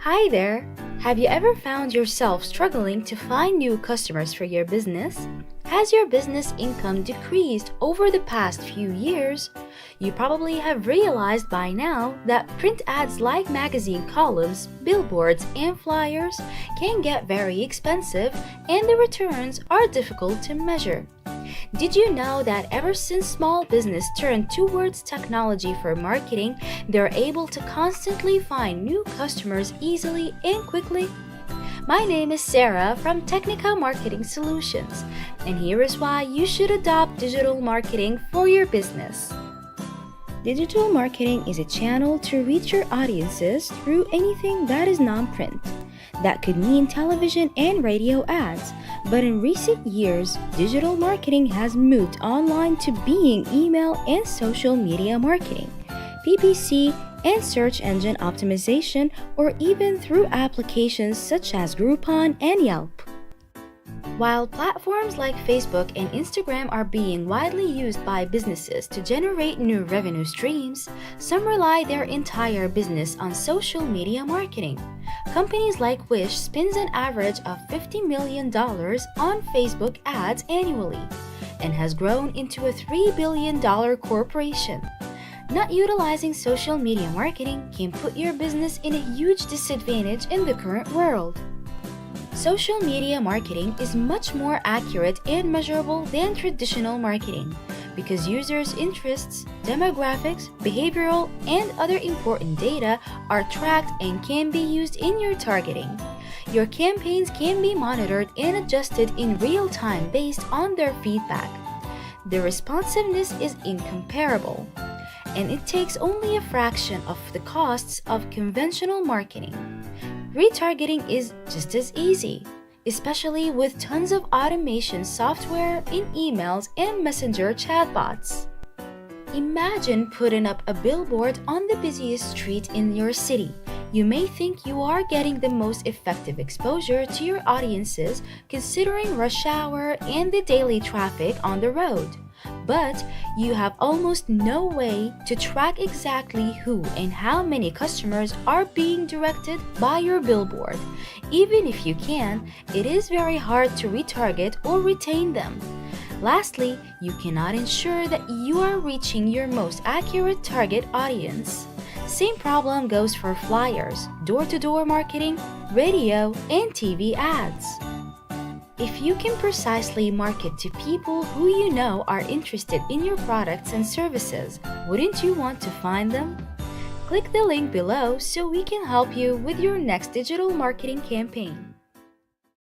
Hi there! Have you ever found yourself struggling to find new customers for your business? Has your business income decreased over the past few years? You probably have realized by now that print ads like magazine columns, billboards, and flyers can get very expensive and the returns are difficult to measure. Did you know that ever since small business turned towards technology for marketing, they're able to constantly find new customers easily and quickly? My name is Sarah from Technika Marketing Solutions, and here is why you should adopt digital marketing for your business. Digital marketing is a channel to reach your audiences through anything that is non-print. That could mean television and radio ads, but in recent years, digital marketing has moved online to being email and social media marketing, PPC, and search engine optimization, or even through applications such as Groupon and Yelp. While platforms like Facebook and Instagram are being widely used by businesses to generate new revenue streams, some rely their entire business on social media marketing. Companies like Wish spends an average of $50 million on Facebook ads annually and has grown into a $3 billion corporation. Not utilizing social media marketing can put your business in a huge disadvantage in the current world. Social media marketing is much more accurate and measurable than traditional marketing because users' interests, demographics, behavioral, and other important data are tracked and can be used in your targeting. Your campaigns can be monitored and adjusted in real time based on their feedback. The responsiveness is incomparable, and it takes only a fraction of the costs of conventional marketing. Retargeting is just as easy, especially with tons of automation software in emails and messenger chatbots. Imagine putting up a billboard on the busiest street in your city. You may think you are getting the most effective exposure to your audiences considering rush hour and the daily traffic on the road. But you have almost no way to track exactly who and how many customers are being directed by your billboard. Even if you can, it is very hard to retarget or retain them. Lastly, you cannot ensure that you are reaching your most accurate target audience. Same problem goes for flyers, door-to-door marketing, radio, and TV ads. If you can precisely market to people who you know are interested in your products and services, wouldn't you want to find them? Click the link below so we can help you with your next digital marketing campaign.